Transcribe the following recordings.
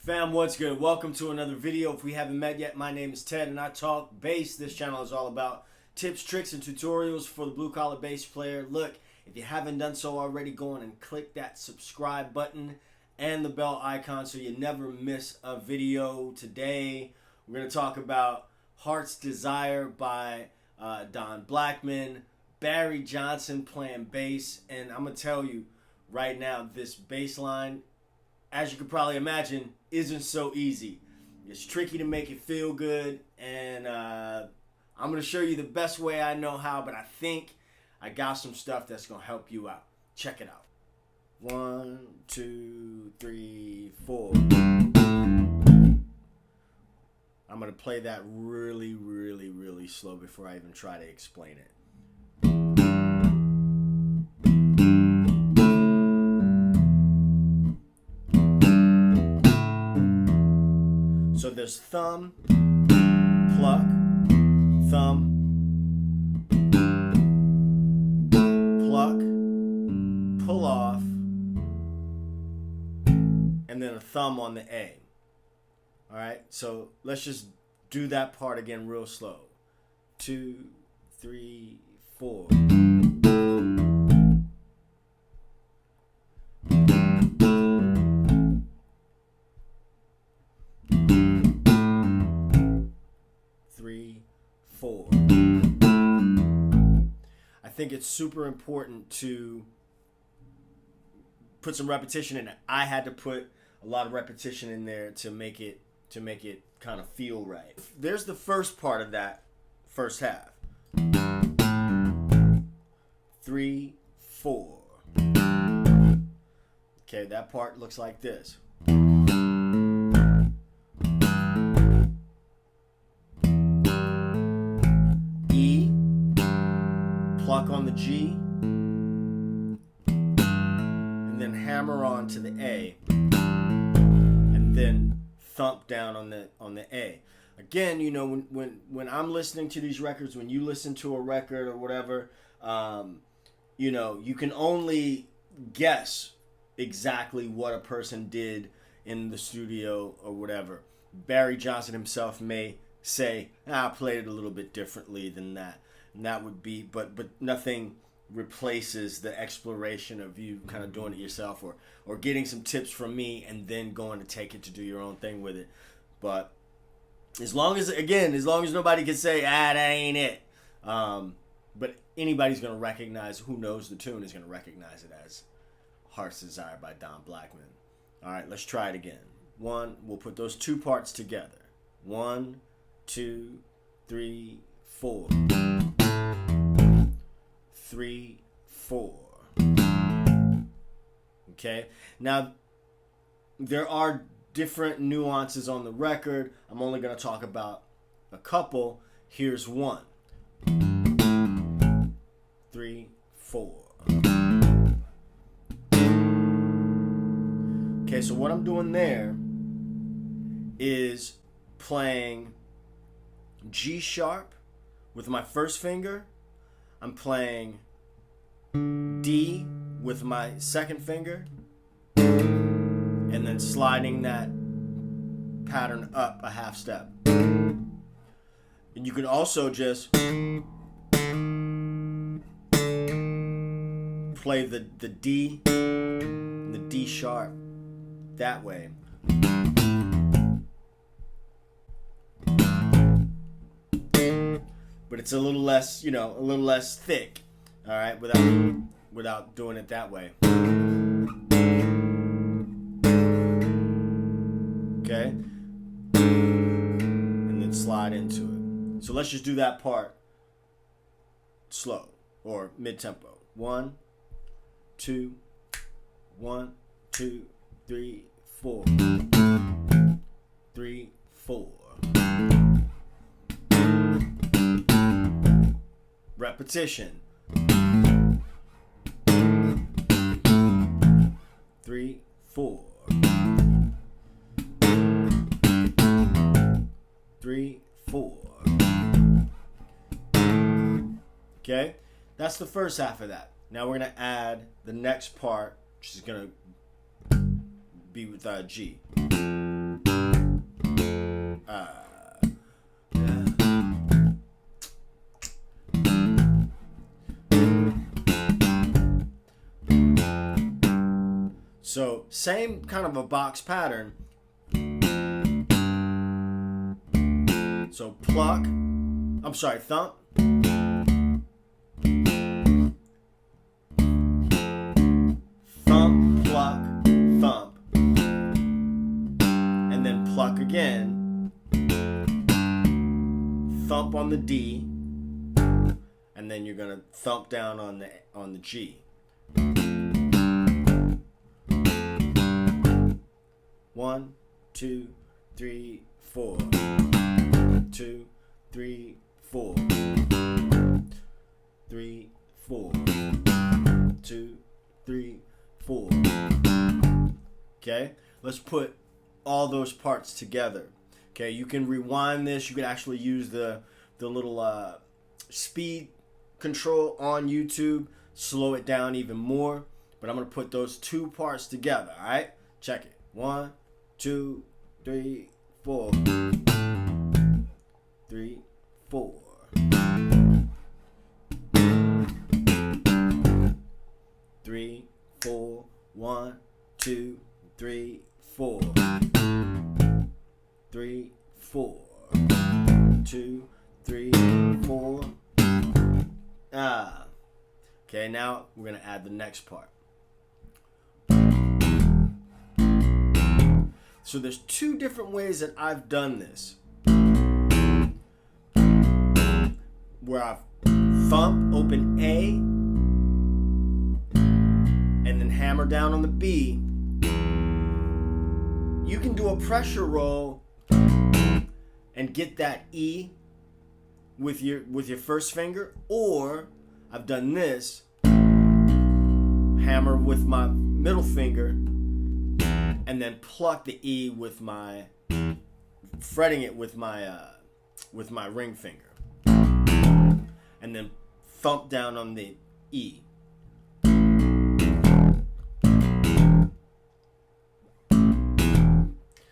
Fam, what's good? Welcome to another video. If we haven't met yet, my name is Ted and I talk bass. This channel is all about tips, tricks, and tutorials for the blue-collar bass player. Look, if you haven't done so already, go on and click that subscribe button and the bell icon so you never miss a video. Today, we're going to talk about Heart's Desire by Blackman, Barry Johnson playing bass, and I'm going to tell you right now, this bass line, as you can probably imagine, isn't so easy. It's tricky to make it feel good, and I'm going to show you the best way I know how, but I think I got some stuff that's going to help you out. Check it out. 1, 2, 3, 4. I'm going to play that really slow before I even try to explain it. So there's thumb, pluck, thumb, pluck, pull off, and then a thumb on the A. Alright, so let's just do that part again real slow. 2, 3, 4. I think it's super important to put some repetition in it. I had to put a lot of repetition in there to make it kind of feel right. There's the first part of that first half. 3, 4. Okay, that part looks like this. Pluck on the G, and then hammer on to the A, and then thump down on the A. Again, you know, when I'm listening to these records, when you listen to a record or whatever, you know, you can only guess exactly what a person did in the studio or whatever. Barry Johnson himself may say, I played it a little bit differently than that. And that would be, but nothing replaces the exploration of you kind of doing it yourself or getting some tips from me and then going to take it to do your own thing with it. But as long as nobody can say, that ain't it. But anybody's going to recognize, who knows the tune is going to recognize it as Heart's Desire by Blackman. All right, let's try it again. We'll put those two parts together. 1, 2, 3, 4. 3, 4. Okay, now there are different nuances on the record. I'm only going to talk about a couple. Here's one. 3, 4. Okay, so what I'm doing there is playing G sharp with my first finger. I'm playing D with my second finger, and then sliding that pattern up a half step. And you can also just play the D and the D sharp that way. But it's a little less, you know, a little less thick, all right, without doing it that way. Okay, and then slide into it. So let's just do that part slow or mid-tempo. 1, 2, 1, 2, 3, 4. 3, 4. Repetition. 3, 4. 3, 4. Okay, that's the first half of that. Now we're gonna add the next part, which is gonna be with G. So same kind of a box pattern. So pluck, I'm sorry, thump. Thump, pluck, thump. And then pluck again. Thump on the D. And then you're gonna thump down on the G. 1, 2, 3, 4. 2, 3, 4. 3, 4. 2, 3, 4. Okay, let's put all those parts together. Okay, you can rewind this. You can actually use the little speed control on YouTube, slow it down even more. But I'm gonna put those two parts together. All right, check it. 1, 2, 3, 4. 3, 4. 3, 4. 1, 2, 3, 4. 3, 4. 2, 3, 4. Okay, now we're gonna add the next part. So there's two different ways that I've done this. Where I've thump, open A, and then hammer down on the B. You can do a pressure roll and get that E with your first finger, or I've done this, hammer with my middle finger, and then pluck the E with my, fretting it with my ring finger, and then thump down on the E.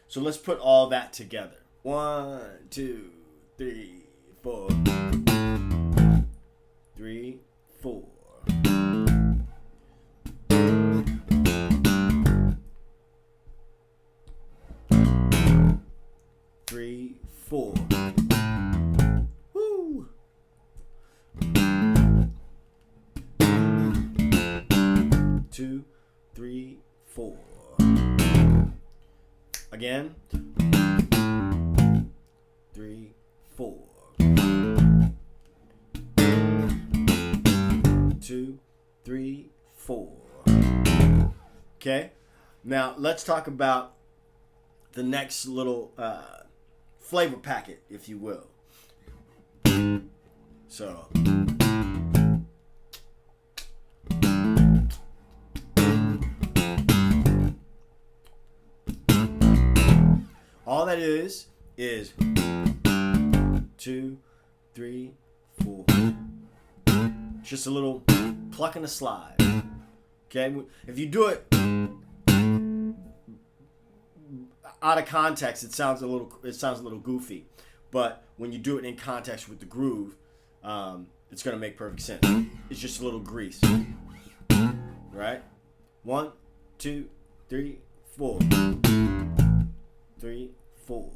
So let's put all that together. 1, 2, 3, 4. 3, 4. 3, 4. Woo! 2, 3, 4. Again. 3, 4. 2, 3, 4. Okay. Now let's talk about the next little flavor packet, if you will. So. All that is 2, 3, 4. Just a little pluck and a slide. Okay, if you do it out of context, it sounds a little goofy, but when you do it in context with the groove, it's gonna make perfect sense. It's just a little grease, right? 1, 2, 3, 4. 3, 4.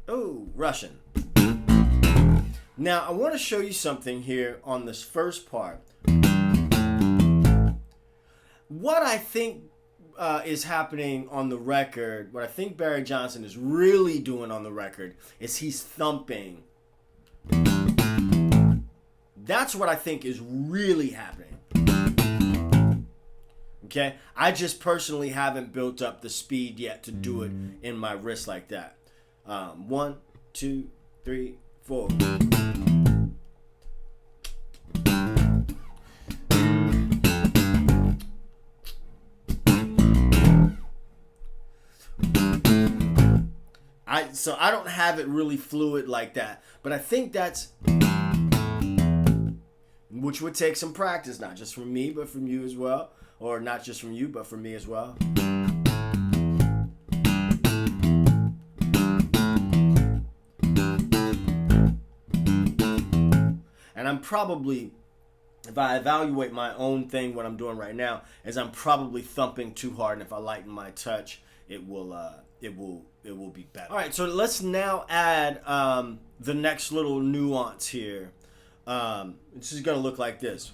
Oh, Russian. Now I want to show you something here on this first part. What I think is happening on the record, what I think Barry Johnson is really doing on the record is he's thumping. That's what I think is really happening. Okay? I just personally haven't built up the speed yet to do it in my wrist like that. 1, 2, 3, 4. So I don't have it really fluid like that. But I think that's, which would take some practice, not just from me, but from you as well. Or not just from you, but from me as well. And I'm probably, if I evaluate my own thing, what I'm doing right now, is I'm probably thumping too hard. And if I lighten my touch, it will be better. All right, so let's now add the next little nuance here. It's just gonna look like this.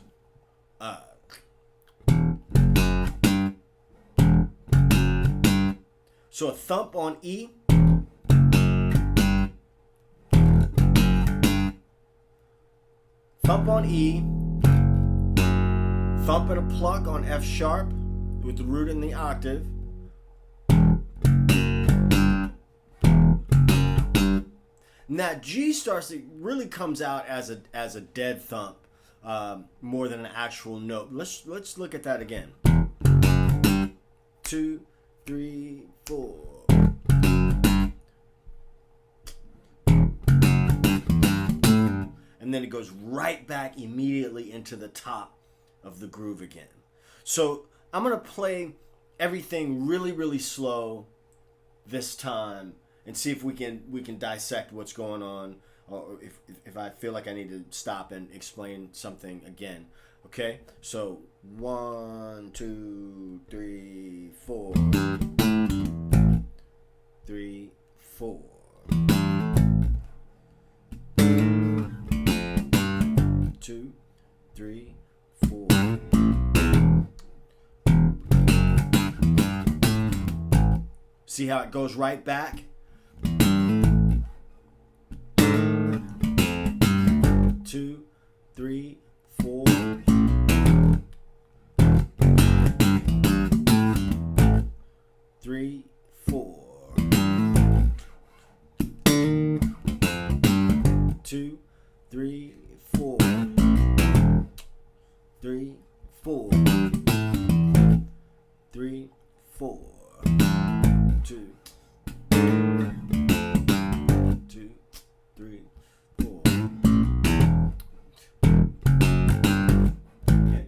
So a thump on E. Thump on E. Thump and a pluck on F sharp with the root in the octave. And that G really comes out as a dead thump more than an actual note. Let's look at that again. 2, 3, 4. And then it goes right back immediately into the top of the groove again. So I'm gonna play everything really, really slow this time and see if we can dissect what's going on, or if I feel like I need to stop and explain something again. Okay, so 1, 2, 3, 4. 3, 4. 2, 3, 4. See how it goes right back? 2, 3, 4. 3, 4. 2, 3, 4. 3, 4. 3, 4. 2, 3, 4. Okay.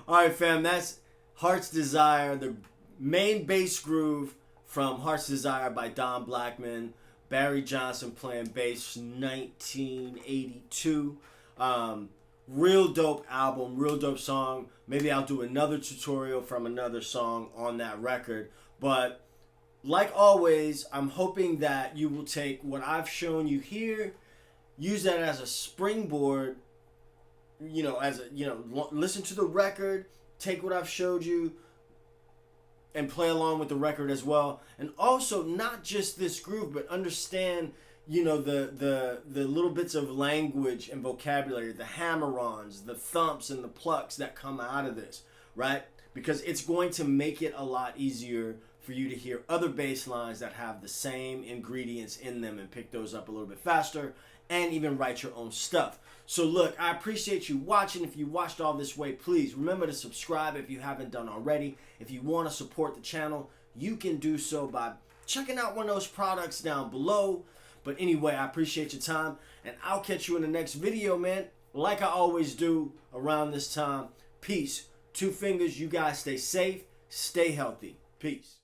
All right, fam. That's Heart's Desire, the main bass groove from Heart's Desire by Don Blackman. Barry Johnson playing bass, 1982. Real dope album, real dope song. Maybe I'll do another tutorial from another song on that record. But like always, I'm hoping that you will take what I've shown you here, use that as a springboard, listen to the record, take what I've showed you, and play along with the record as well. And also not just this groove, but understand, the little bits of language and vocabulary, the hammer-ons, the thumps and the plucks that come out of this, right? Because it's going to make it a lot easier for you to hear other bass lines that have the same ingredients in them and pick those up a little bit faster and even write your own stuff. So look, I appreciate you watching. If you watched all this way, please remember to subscribe if you haven't done already. If you want to support the channel, you can do so by checking out one of those products down below. But anyway, I appreciate your time, and I'll catch you in the next video, man. Like I always do around this time. Peace. 2 fingers. You guys stay safe, stay healthy. Peace.